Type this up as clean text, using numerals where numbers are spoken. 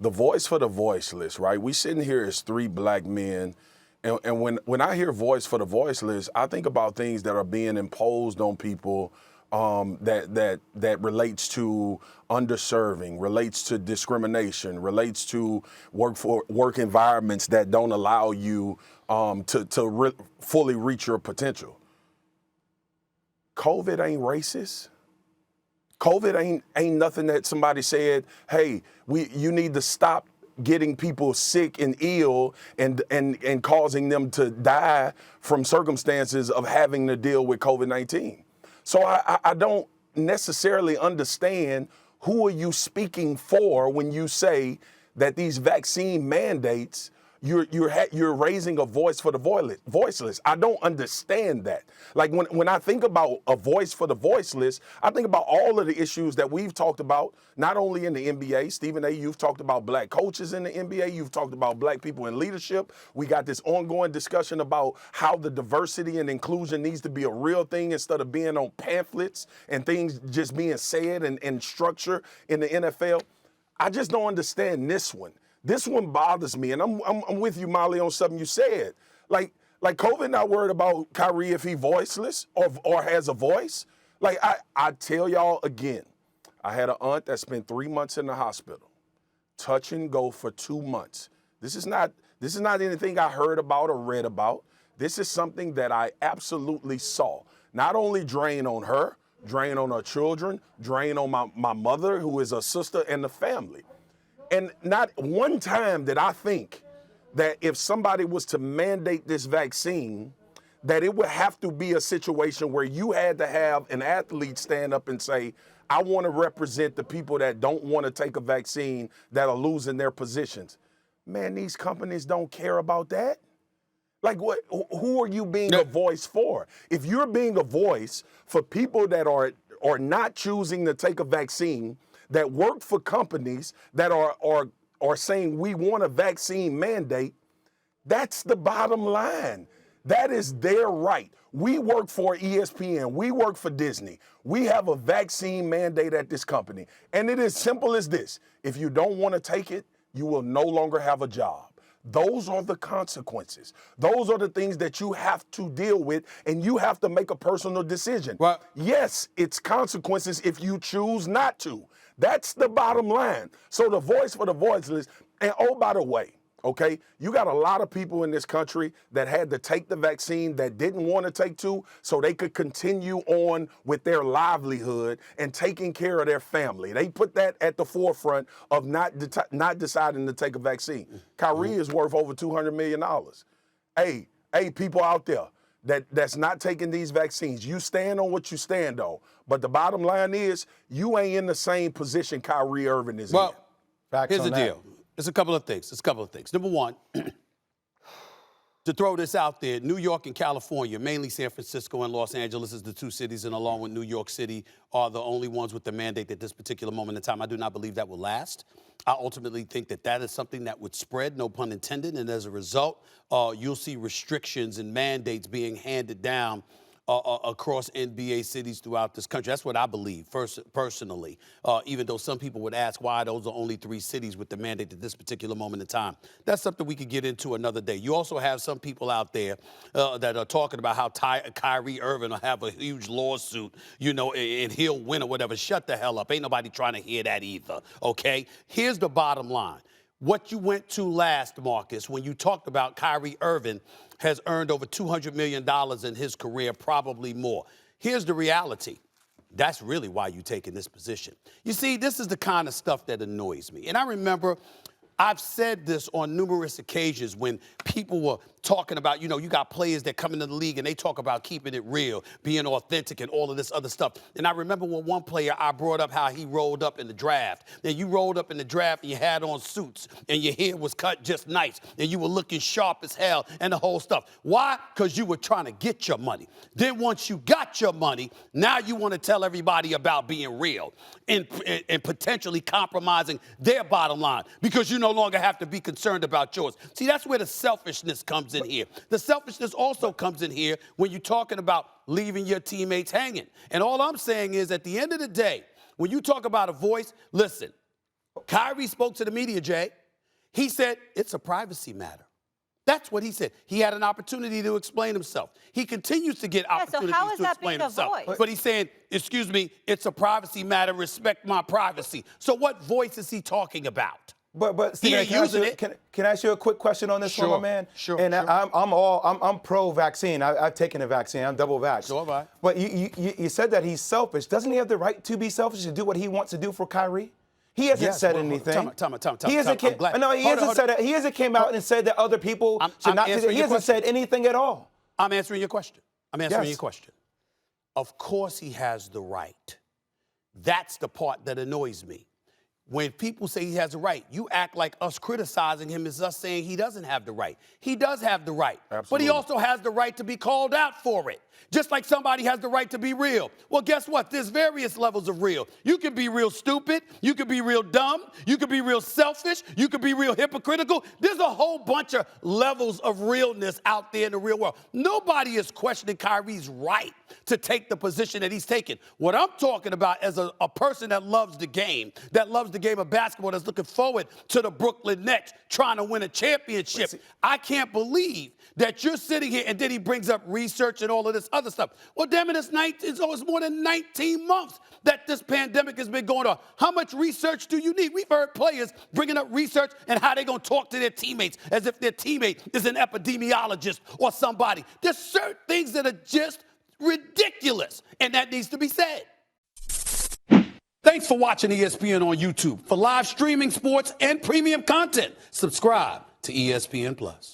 the voice for the voiceless, right? We sitting here as three black men, and when I hear voice for the voiceless, I think about things that are being imposed on people that relates to underserving, relates to discrimination, relates to work environments that don't allow you to fully reach your potential. COVID ain't racist. COVID ain't nothing that somebody said, hey, you need to stop getting people sick and ill and causing them to die from circumstances of having to deal with COVID-19. So I don't necessarily understand who are you speaking for when you say that these vaccine mandates, you're raising a voice for the voiceless. I don't understand that. Like when I think about a voice for the voiceless, I think about all of the issues that we've talked about, not only in the NBA. Stephen A., you've talked about black coaches in the NBA. You've talked about black people in leadership. We got this ongoing discussion about how the diversity and inclusion needs to be a real thing instead of being on pamphlets and things just being said and structure in the NFL. I just don't understand this one. This one bothers me, and I'm with you, Molly, on something you said. Like COVID not worried about Kyrie if he voiceless or has a voice. Like I tell y'all again, I had an aunt that spent 3 months in the hospital, touch and go for 2 months. This is not anything I heard about or read about. This is something that I absolutely saw. Not only drain on her, drain on her children, drain on my mother, who is a sister, and the family. And not one time did I think that if somebody was to mandate this vaccine, that it would have to be a situation where you had to have an athlete stand up and say, I want to represent the people that don't want to take a vaccine that are losing their positions. Man, these companies don't care about that. Like, who are you being a voice for? If you're being a voice for people that are not choosing to take a vaccine, that work for companies that are saying we want a vaccine mandate, that's the bottom line. That is their right. We work for ESPN. We work for Disney. We have a vaccine mandate at this company. And it is simple as this. If you don't want to take it, you will no longer have a job. Those are the consequences. Those are the things that you have to deal with, and you have to make a personal decision. Well, yes, it's consequences if you choose not to. That's the bottom line. So the voice for the voiceless, and oh, by the way, okay, you got a lot of people in this country that had to take the vaccine that didn't want to take to so they could continue on with their livelihood and taking care of their family. They put that at the forefront of not deciding to take a vaccine. Kyrie is worth over $200 million. Hey, people out there that's not taking these vaccines, you stand on what you stand on. But the bottom line is you ain't in the same position Kyrie Irving is in. Well, here's the deal. It's a couple of things. Number one, to throw this out there, New York and California, mainly San Francisco and Los Angeles is the two cities, and along with New York City are the only ones with the mandate at this particular moment in time. I do not believe that will last. I ultimately think that is something that would spread, no pun intended, and as a result, you'll see restrictions and mandates being handed down across NBA cities throughout this country. That's what I believe, personally, even though some people would ask why those are only 3 cities with the mandate at this particular moment in time. That's something we could get into another day. You also have some people out there that are talking about how Kyrie Irving will have a huge lawsuit, and he'll win or whatever. Shut the hell up. Ain't nobody trying to hear that either, okay? Here's the bottom line. What you went to last, Marcus, when you talked about Kyrie Irving has earned over $200 million in his career, probably more. Here's the reality. That's really why you're taking this position. You see, this is the kind of stuff that annoys me. And I remember I've said this on numerous occasions when people were talking about, you got players that come into the league and they talk about keeping it real, being authentic and all of this other stuff. And I remember when one player, I brought up how he rolled up in the draft. Then you rolled up in the draft and you had on suits and your hair was cut just nice and you were looking sharp as hell and the whole stuff. Why? Because you were trying to get your money. Then once you got your money, now you want to tell everybody about being real and potentially compromising their bottom line because you no longer have to be concerned about yours. See, that's where the selfishness comes in here. The selfishness also comes in here when you're talking about leaving your teammates hanging. And all I'm saying is at the end of the day, when you talk about a voice, listen, Kyrie spoke to the media, Jay. He said it's a privacy matter. That's what he said. He had an opportunity to explain himself. He continues to get opportunities to explain himself. But he's saying, excuse me, it's a privacy matter. Respect my privacy. So what voice is he talking about? But Stephen, can I ask you a quick question on this one, my man? Sure. And I'm pro-vaccine. I've taken a vaccine. I'm double vaxxed. So have I. But you said that he's selfish. Doesn't he have the right to be selfish to do what he wants to do for Kyrie? He hasn't said anything. He hasn't came out and said that other people should not. He hasn't said anything at all. I'm answering your question. Your question. Of course he has the right. That's the part that annoys me. When people say he has a right, you act like us criticizing him is us saying he doesn't have the right. He does have the right. Absolutely. But he also has the right to be called out for it. Just like somebody has the right to be real. Well, guess what? There's various levels of real. You can be real stupid. You can be real dumb. You can be real selfish. You can be real hypocritical. There's a whole bunch of levels of realness out there in the real world. Nobody is questioning Kyrie's right to take the position that he's taken. What I'm talking about as a person that loves the game of basketball, that's looking forward to the Brooklyn Nets trying to win a championship. I can't believe that you're sitting here, and then he brings up research and all of this other stuff. Well, damn it, it's more than 19 months that this pandemic has been going on. How much research do you need? We've heard players bringing up research and how they're going to talk to their teammates as if their teammate is an epidemiologist or somebody. There's certain things that are just ridiculous, and that needs to be said. Thanks for watching ESPN on YouTube. For live streaming, sports, and premium content, subscribe to ESPN+.